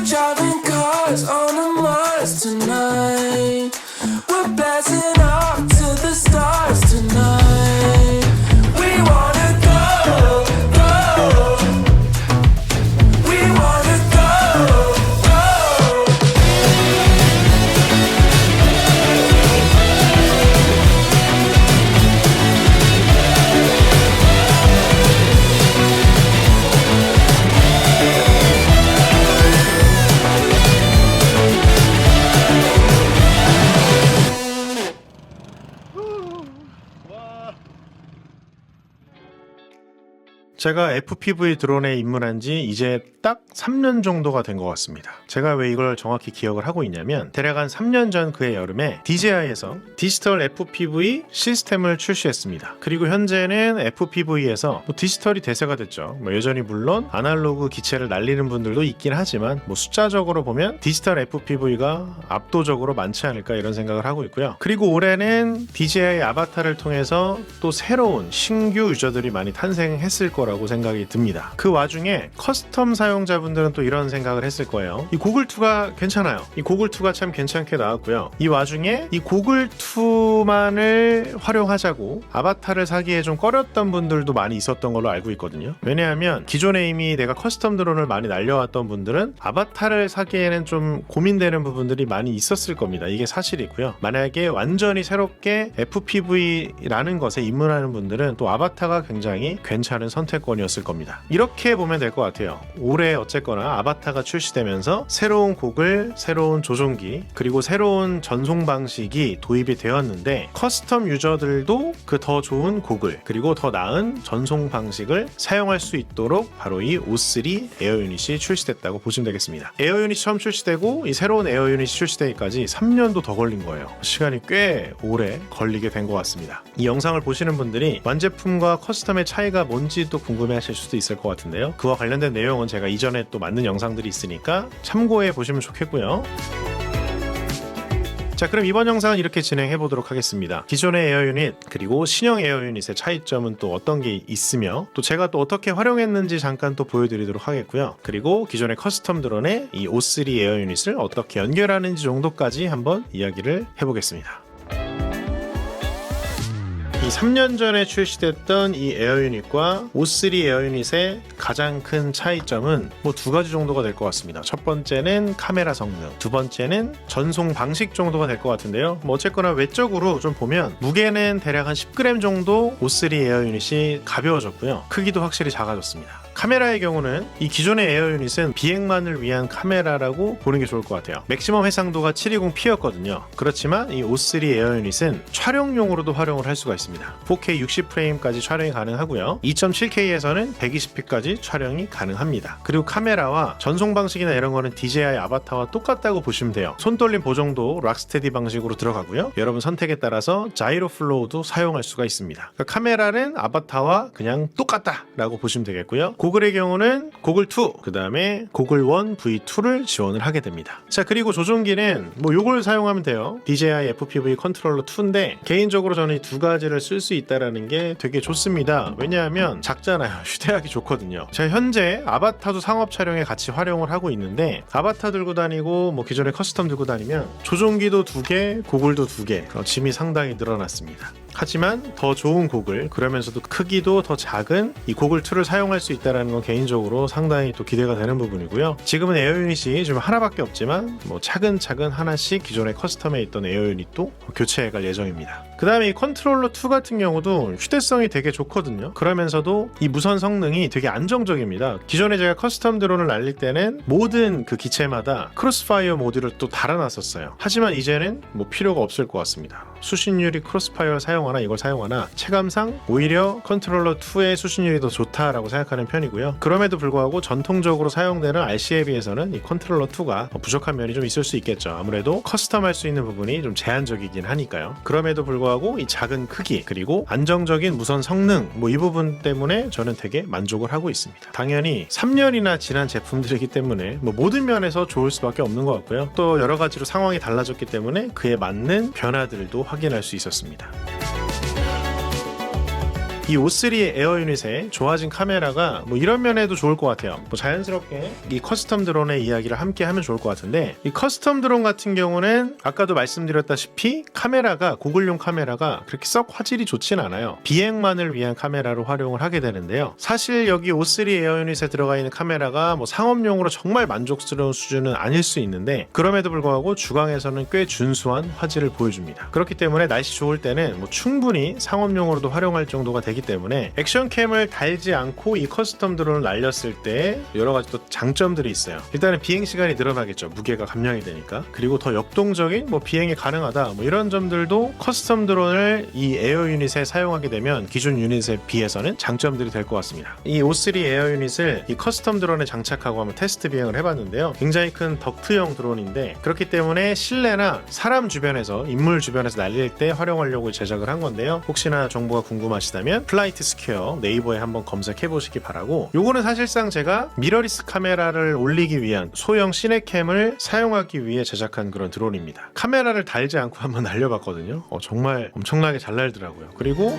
We're driving cars on a Mars tonight. We're blasting off to the stars tonight. We wanna go, go. We wanna go, go. 제가 FPV 드론에 입문한 지 이제 딱 3년 정도가 된 것 같습니다. 제가 왜 이걸 정확히 기억을 하고 있냐면 대략 한 3년 전 그해 여름에 DJI에서 디지털 FPV 시스템을 출시했습니다. 그리고 현재는 FPV에서 디지털이 대세가 됐죠. 여전히 물론 아날로그 기체를 날리는 분들도 있긴 하지만 숫자적으로 보면 디지털 FPV가 압도적으로 많지 않을까 이런 생각을 하고 있고요. 그리고 올해는 DJI 아바타를 통해서 또 새로운 신규 유저들이 많이 탄생했을 거라고 생각이 듭니다. 그 와중에 커스텀 사용자분들은 또 이런 생각을 했을 거예요. 이 고글2가 괜찮아요. 이 고글2가 참 괜찮게 나왔고요. 이 와중에 이 고글2만을 활용하자고 아바타를 사기에 좀 꺼렸던 분들도 많이 있었던 걸로 알고 있거든요. 왜냐하면 기존에 이미 내가 커스텀 드론을 많이 날려왔던 분들은 아바타를 사기에는 좀 고민되는 부분들이 많이 있었을 겁니다. 이게 사실이고요. 만약에 완전히 새롭게 FPV라는 것에 입문하는 분들은 또 아바타가 굉장히 괜찮은 선택권이었을 겁니다. 이렇게 보면 될 것 같아요. 올해 어쨌거나 아바타가 출시되면서 새로운 고글, 새로운 조종기, 그리고 새로운 전송 방식이 도입이 되었는데 커스텀 유저들도 그 더 좋은 고글, 그리고 더 나은 전송 방식을 사용할 수 있도록 바로 이 O3 에어 유닛이 출시됐다고 보시면 되겠습니다. 에어 유닛이 처음 출시되고 이 새로운 에어 유닛이 출시되기까지 3년도 더 걸린 거예요. 시간이 꽤 오래 걸리게 된 것 같습니다. 이 영상을 보시는 분들이 완제품과 커스텀의 차이가 뭔지 또 궁금해 하실 수도 있을 것 같은데요. 그와 관련된 내용은 제가 이전에 또 만든 영상들이 있으니까 참고해 보시면 좋겠고요. 자, 그럼 이번 영상은 이렇게 진행해 보도록 하겠습니다. 기존의 에어 유닛 그리고 신형 에어 유닛의 차이점은 또 어떤 게 있으며 또 제가 또 어떻게 활용했는지 잠깐 또 보여드리도록 하겠고요. 그리고 기존의 커스텀 드론의 이 O3 에어 유닛을 어떻게 연결하는지 정도까지 한번 이야기를 해보겠습니다. 이 3년 전에 출시됐던 이 에어 유닛과 O3 에어 유닛의 가장 큰 차이점은 두 가지 정도가 될 것 같습니다. 첫 번째는 카메라 성능, 두 번째는 전송 방식 정도가 될 것 같은데요. 어쨌거나 외적으로 좀 보면 무게는 대략 한 10g 정도 O3 에어 유닛이 가벼워졌고요. 크기도 확실히 작아졌습니다. 카메라의 경우는 이 기존의 에어 유닛은 비행만을 위한 카메라라고 보는 게 좋을 것 같아요. 맥시멈 해상도가 720p였거든요. 그렇지만 이 O3 에어 유닛은 촬영용으로도 활용을 할 수가 있습니다. 4K 60프레임까지 촬영이 가능하고요. 2.7K에서는 120p까지 촬영이 가능합니다. 그리고 카메라와 전송 방식이나 이런 거는 DJI 아바타와 똑같다고 보시면 돼요. 손떨림 보정도 락스테디 방식으로 들어가고요. 여러분 선택에 따라서 자이로 플로우도 사용할 수가 있습니다. 그러니까 카메라는 아바타와 그냥 똑같다라고 보시면 되겠고요. 고글의 경우는 고글2, 그 다음에 고글1 V2를 지원을 하게 됩니다. 자, 그리고 조종기는 요걸 사용하면 돼요. DJI FPV 컨트롤러 2인데 개인적으로 저는 이 두 가지를 쓸 수 있다는 게 되게 좋습니다. 왜냐하면 작잖아요. 휴대하기 좋거든요. 제가 현재 아바타도 상업 촬영에 같이 활용을 하고 있는데 아바타 들고 다니고 기존에 커스텀 들고 다니면 조종기도 2개, 고글도 2개, 짐이 상당히 늘어났습니다. 하지만 더 좋은 고글, 그러면서도 크기도 더 작은 이 고글2를 사용할 수 있다는 건 개인적으로 상당히 또 기대가 되는 부분이고요. 지금은 에어 유닛이 좀 하나밖에 없지만 차근차근 하나씩 기존의 커스텀에 있던 에어 유닛도 교체해갈 예정입니다. 그 다음에 이 컨트롤러 2 같은 경우도 휴대성이 되게 좋거든요. 그러면서도 이 무선 성능이 되게 안정적입니다. 기존에 제가 커스텀 드론을 날릴 때는 모든 그 기체마다 크로스파이어 모듈을 또 달아놨었어요. 하지만 이제는 필요가 없을 것 같습니다. 수신율이 크로스파이어를 사용하나 이걸 사용하나 체감상 오히려 컨트롤러 2의 수신율이 더 좋다라고 생각하는 편이고요. 그럼에도 불구하고 전통적으로 사용되는 RC에 비해서는 이 컨트롤러 2가 부족한 면이 좀 있을 수 있겠죠. 아무래도 커스텀할 수 있는 부분이 좀 제한적이긴 하니까요. 그럼에도 불구하고 이 작은 크기 그리고 안정적인 무선 성능 이 부분 때문에 저는 되게 만족을 하고 있습니다. 당연히 3년이나 지난 제품들이기 때문에 모든 면에서 좋을 수밖에 없는 것 같고요. 또 여러 가지로 상황이 달라졌기 때문에 그에 맞는 변화들도 확인할 수 있었습니다. 이 O3 에어 유닛의 좋아진 카메라가 뭐 이런 면에도 좋을 것 같아요. 뭐 자연스럽게 이 커스텀 드론의 이야기를 함께 하면 좋을 것 같은데, 이 커스텀 드론 같은 경우는 아까도 말씀드렸다시피 카메라가, 고글용 카메라가 그렇게 썩 화질이 좋진 않아요. 비행만을 위한 카메라로 활용을 하게 되는데요. 사실 여기 O3 에어 유닛에 들어가 있는 카메라가 뭐 상업용으로 정말 만족스러운 수준은 아닐 수 있는데, 그럼에도 불구하고 주광에서는 꽤 준수한 화질을 보여줍니다. 그렇기 때문에 날씨 좋을 때는 뭐 충분히 상업용으로도 활용할 정도가 되기 때문에 액션캠을 달지 않고 이 커스텀 드론을 날렸을 때 여러 가지 또 장점들이 있어요. 일단은 비행 시간이 늘어나겠죠. 무게가 감량이 되니까. 그리고 더 역동적인 뭐 비행이 가능하다, 뭐 이런 점들도 커스텀 드론을 이 에어 유닛에 사용하게 되면 기존 유닛에 비해서는 장점들이 될 것 같습니다. 이 O3 에어 유닛을 이 커스텀 드론에 장착하고 한번 테스트 비행을 해봤는데요. 굉장히 큰 덕트형 드론인데, 그렇기 때문에 실내나 사람 주변에서, 인물 주변에서 날릴 때 활용하려고 제작을 한 건데요. 혹시나 정보가 궁금하시다면 플라이트 스퀘어 네이버에 한번 검색해 보시기 바라고, 요거는 사실상 제가 미러리스 카메라를 올리기 위한 소형 시네캠을 사용하기 위해 제작한 그런 드론입니다. 카메라를 달지 않고 한번 날려봤거든요. 정말 엄청나게 잘 날더라고요. 그리고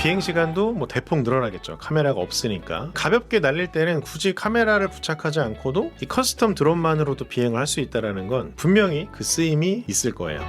비행시간도 뭐 대폭 늘어나겠죠. 카메라가 없으니까. 가볍게 날릴 때는 굳이 카메라를 부착하지 않고도 이 커스텀 드론만으로도 비행을 할 수 있다는 건 분명히 그 쓰임이 있을 거예요.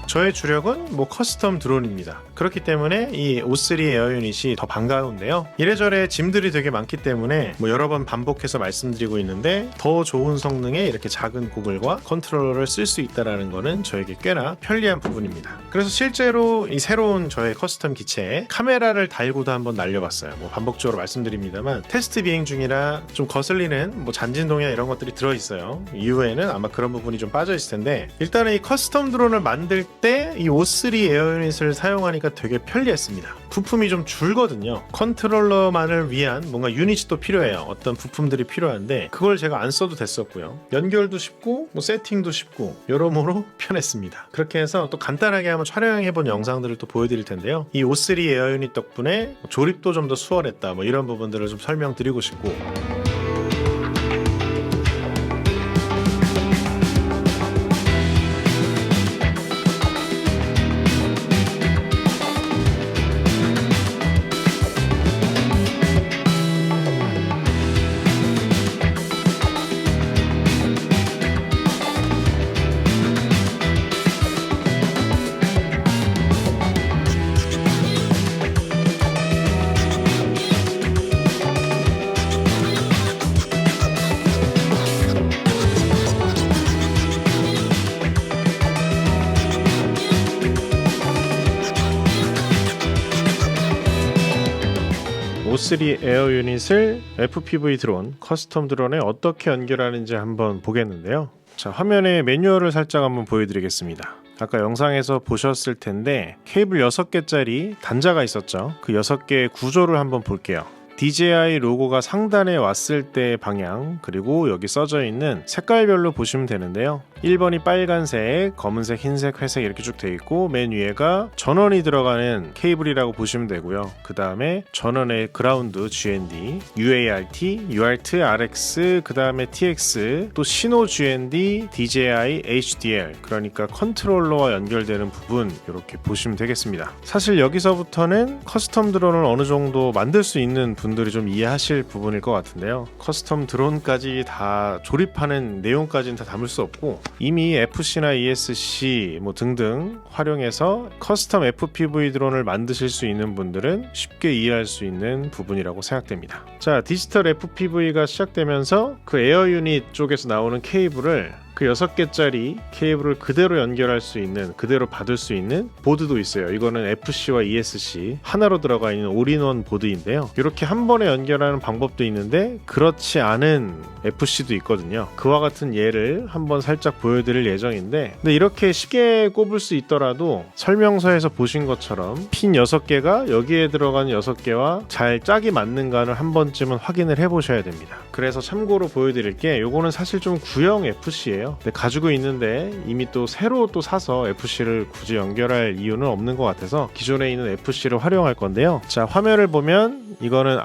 저의 주력은 뭐 커스텀 드론입니다. 그렇기 때문에 이 O3 에어 유닛이 더 반가운데요. 이래저래 짐들이 되게 많기 때문에 뭐 여러 번 반복해서 말씀드리고 있는데, 더 좋은 성능의 이렇게 작은 고글과 컨트롤러를 쓸 수 있다는 거는 저에게 꽤나 편리한 부분입니다. 그래서 실제로 이 새로운 저의 커스텀 기체에 카메라를 달고도 한번 날려봤어요. 뭐 반복적으로 말씀드립니다만 테스트 비행 중이라 좀 거슬리는 뭐 잔진동이나 이런 것들이 들어있어요. 이후에는 아마 그런 부분이 좀 빠져있을 텐데, 일단은 이 커스텀 드론을 만들 때 이 O3 에어 유닛을 사용하니까 되게 편리했습니다. 부품이 좀 줄거든요. 컨트롤러만을 위한 뭔가 유닛이 또 필요해요. 어떤 부품들이 필요한데 그걸 제가 안 써도 됐었고요. 연결도 쉽고 뭐 세팅도 쉽고 여러모로 편했습니다. 그렇게 해서 또 간단하게 한번 촬영해본 영상들을 또 보여드릴 텐데요. 이 O3 에어 유닛 덕분에 조립도 좀 더 수월했다, 뭐 이런 부분들을 좀 설명드리고 싶고, O3 에어 유닛을 FPV 드론, 커스텀 드론에 어떻게 연결하는지 한번 보겠는데요. 자, 화면에 매뉴얼을 살짝 한번 보여드리겠습니다. 아까 영상에서 보셨을 텐데 케이블 6개짜리 단자가 있었죠. 그 6개의 구조를 한번 볼게요. DJI 로고가 상단에 왔을 때 방향, 그리고 여기 써져 있는 색깔별로 보시면 되는데요. 1번이 빨간색, 검은색, 흰색, 회색 이렇게 쭉 돼 있고, 맨 위에가 전원이 들어가는 케이블이라고 보시면 되고요. 그 다음에 전원의 그라운드 GND, UART, UART, RX, 그 다음에 TX, 또 신호 GND, DJI HDR, 그러니까 컨트롤러와 연결되는 부분 이렇게 보시면 되겠습니다. 사실 여기서부터는 커스텀 드론을 어느 정도 만들 수 있는 분들이 좀 이해하실 부분일 것 같은데요. 커스텀 드론까지 다 조립하는 내용까지는 다 담을 수 없고, 이미 FC나 ESC 뭐 등등 활용해서 커스텀 FPV 드론을 만드실 수 있는 분들은 쉽게 이해할 수 있는 부분이라고 생각됩니다. 자, 디지털 FPV가 시작되면서 그 에어 유닛 쪽에서 나오는 케이블을 그 6개짜리 케이블을 그대로 연결할 수 있는, 그대로 받을 수 있는 보드도 있어요. 이거는 FC와 ESC 하나로 들어가 있는 올인원 보드인데요. 이렇게 한 번에 연결하는 방법도 있는데 그렇지 않은 FC도 있거든요. 그와 같은 예를 한번 살짝 보여드릴 예정인데, 근데 이렇게 쉽게 꼽을 수 있더라도 설명서에서 보신 것처럼 핀 6개가 여기에 들어가는 6개와 잘 짝이 맞는가를 한 번쯤은 확인을 해보셔야 됩니다. 그래서 참고로 보여드릴게, 요거는 사실 좀 구형 FC예요. 근데 가지고 있는데 이미 또 새로 또 사서 FC를 굳이 연결할 이유는 없는 것 같아서 기존에 있는 FC를 활용할 건데요. 자, 화면을 보면 이거는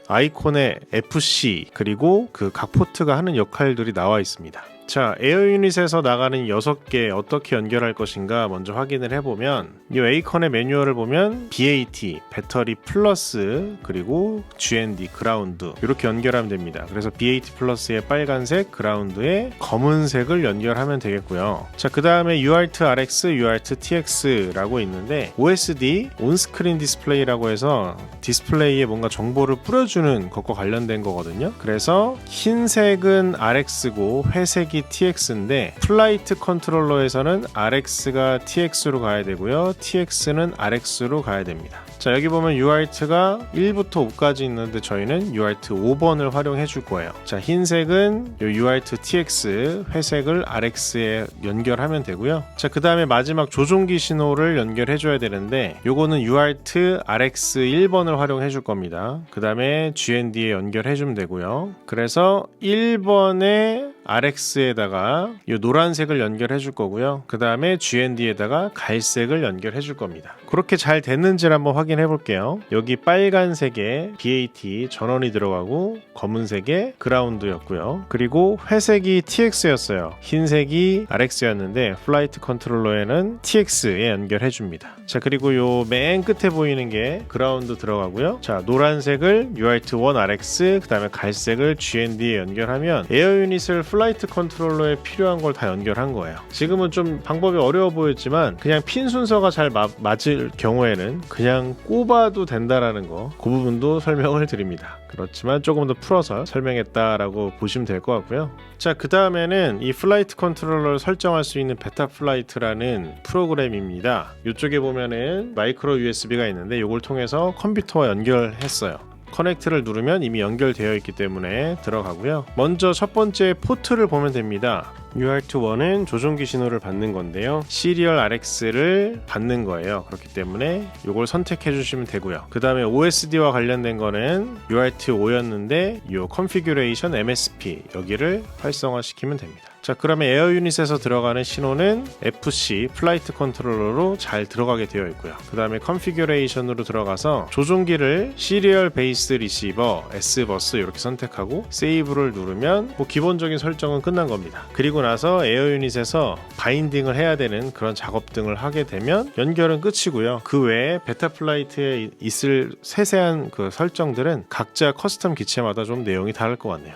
아이콘의 FC, 그리고 그 각 포트가 하는 역할들이 나와 있습니다. 자, 에어 유닛에서 나가는 6개 어떻게 연결할 것인가 먼저 확인을 해보면, 이 에이컨의 매뉴얼을 보면 BAT, 배터리 플러스, 그리고 GND, 그라운드 이렇게 연결하면 됩니다. 그래서 BAT 플러스의 빨간색, 그라운드에 검은색을 연결하면 되겠고요. 자, 그 다음에 UART RX, UART TX라고 있는데 OSD, 온스크린 디스플레이라고 해서 디스플레이에 뭔가 정보를 뿌려주는 것과 관련된 거거든요. 그래서 흰색은 RX고 회색이 TX인데 플라이트 컨트롤러에서는 RX가 TX로 가야 되고요, TX는 RX로 가야 됩니다. 자, 여기 보면 UART가 1부터 5까지 있는데 저희는 UART 5번을 활용해 줄 거예요. 자, 흰색은 UART TX, 회색을 RX에 연결하면 되고요. 자, 그 다음에 마지막 조종기 신호를 연결해 줘야 되는데 요거는 UART RX 1번을 활용해 줄 겁니다. 그 다음에 GND에 연결해 주면 되고요. 그래서 1번에 RX에다가 이 노란색을 연결해 줄 거고요. 그 다음에 GND에다가 갈색을 연결해 줄 겁니다. 그렇게 잘 됐는지를 한번 확인해 볼게요. 여기 빨간색에 BAT 전원이 들어가고 검은색에 그라운드였고요. 그리고 회색이 TX였어요. 흰색이 RX였는데 플라이트 컨트롤러에는 TX에 연결해 줍니다. 자, 그리고 요 맨 끝에 보이는 게 그라운드 들어가고요. 자, 노란색을 UART 1 RX, 그 다음에 갈색을 GND에 연결하면 에어 유닛을 플라이트 컨트롤러에 필요한 걸 다 연결한 거예요. 지금은 좀 방법이 어려워 보였지만 그냥 핀 순서가 잘 맞을 경우에는 그냥 꼽아도 된다라는 거, 그 부분도 설명을 드립니다. 그렇지만 조금 더 풀어서 설명했다라고 보시면 될 것 같고요. 자, 그 다음에는 이 플라이트 컨트롤러를 설정할 수 있는 베타 플라이트라는 프로그램입니다. 이쪽에 보면은 마이크로 USB가 있는데 이걸 통해서 컴퓨터와 연결했어요. 커넥트를 누르면 이미 연결되어 있기 때문에 들어가고요. 먼저 첫 번째 포트를 보면 됩니다. UART1은 조종기 신호를 받는 건데요, 시리얼 RX를 받는 거예요. 그렇기 때문에 이걸 선택해 주시면 되고요. 그 다음에 OSD와 관련된 거는 UART5였는데 이 컨피규레이션 MSP 여기를 활성화 시키면 됩니다. 자, 그러면 에어 유닛에서 들어가는 신호는 FC 플라이트 컨트롤러로 잘 들어가게 되어 있고요. 그 다음에 컨피규레이션으로 들어가서 조종기를 시리얼 베이스 리시버 S버스 이렇게 선택하고 세이브를 누르면 뭐 기본적인 설정은 끝난 겁니다. 그리고 나서 에어 유닛에서 바인딩을 해야 되는 그런 작업 등을 하게 되면 연결은 끝이고요. 그 외에 베타 플라이트에 있을 세세한 그 설정들은 각자 커스텀 기체마다 좀 내용이 다를 것 같네요.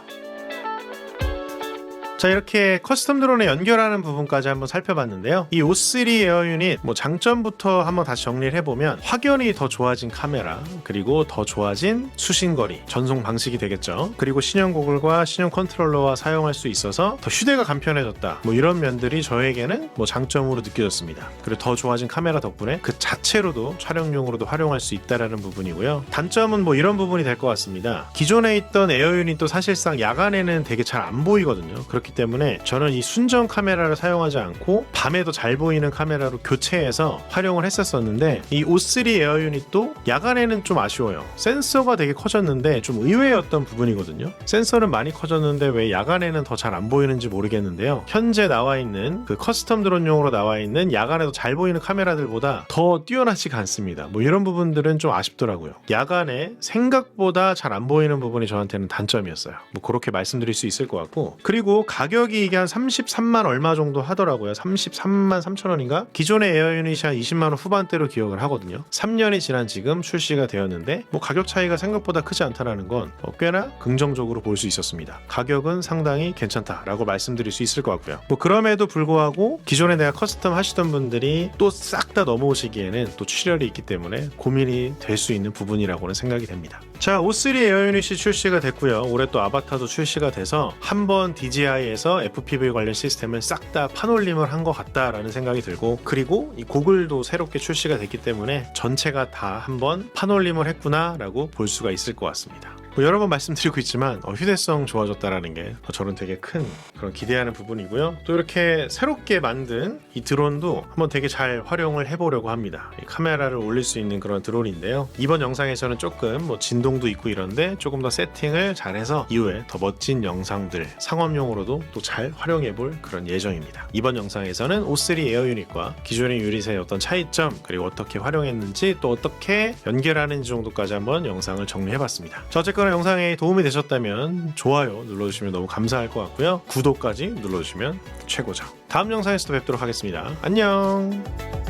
자, 이렇게 커스텀 드론에 연결하는 부분까지 한번 살펴봤는데요. 이 O3 에어 유닛 장점부터 한번 다시 정리를 해보면 확연히 더 좋아진 카메라, 그리고 더 좋아진 수신거리, 전송 방식이 되겠죠. 그리고 신형 고글과 신형 컨트롤러와 사용할 수 있어서 더 휴대가 간편해졌다, 이런 면들이 저에게는 장점으로 느껴졌습니다. 그리고 더 좋아진 카메라 덕분에 그 자체로도 촬영용으로도 활용할 수 있다라는 부분이고요. 단점은 이런 부분이 될 것 같습니다. 기존에 있던 에어 유닛도 사실상 야간에는 되게 잘 안 보이거든요. 그렇기 때문에 저는 이 순정 카메라를 사용하지 않고 밤에도 잘 보이는 카메라로 교체해서 활용을 했었는데, 이 O3 에어 유닛도 야간에는 좀 아쉬워요. 센서가 되게 커졌는데 좀 의외였던 부분이거든요. 센서는 많이 커졌는데 왜 야간에는 더 잘 안 보이는지 모르겠는데요. 현재 나와 있는 그 커스텀 드론용으로 나와 있는 야간에도 잘 보이는 카메라들보다 더 뛰어나지가 않습니다. 이런 부분들은 좀 아쉽더라고요. 야간에 생각보다 잘 안 보이는 부분이 저한테는 단점이었어요. 그렇게 말씀드릴 수 있을 것 같고, 그리고 가격이 이게 한 33만 얼마 정도 하더라고요. 33만 3천 원인가? 기존의 에어 유닛이 한 20만 원 후반대로 기억을 하거든요. 3년이 지난 지금 출시가 되었는데 가격 차이가 생각보다 크지 않다는 건 꽤나 긍정적으로 볼 수 있었습니다. 가격은 상당히 괜찮다라고 말씀드릴 수 있을 것 같고요. 그럼에도 불구하고 기존에 내가 커스텀 하시던 분들이 또 싹 다 넘어오시기에는 또 출혈이 있기 때문에 고민이 될 수 있는 부분이라고는 생각이 됩니다. 자, O3 에어 유닛이 출시가 됐고요. 올해 또 아바타도 출시가 돼서 한번 DJI DJI에서 FPV 관련 시스템을 싹 다 판올림을 한 것 같다라는 생각이 들고, 그리고 이 고글도 새롭게 출시가 됐기 때문에 전체가 다 한번 판올림을 했구나라고 볼 수가 있을 것 같습니다. 여러 번 말씀드리고 있지만 휴대성 좋아졌다라는 게 저는 되게 큰 그런 기대하는 부분이고요. 또 이렇게 새롭게 만든 이 드론도 한번 되게 잘 활용을 해보려고 합니다. 이 카메라를 올릴 수 있는 그런 드론인데요. 이번 영상에서는 조금 진동도 있고 이런데 조금 더 세팅을 잘해서 이후에 더 멋진 영상들 상업용으로도 또 잘 활용해볼 그런 예정입니다. 이번 영상에서는 O3 에어 유닛과 기존의 유닛의 어떤 차이점, 그리고 어떻게 활용했는지, 또 어떻게 연결하는지 정도까지 한번 영상을 정리해봤습니다. 어쨌거나 영상에 도움이 되셨다면 좋아요 눌러주시면 너무 감사할 것 같고요. 구독까지 눌러주시면 최고죠. 다음 영상에서 또 뵙도록 하겠습니다. 안녕.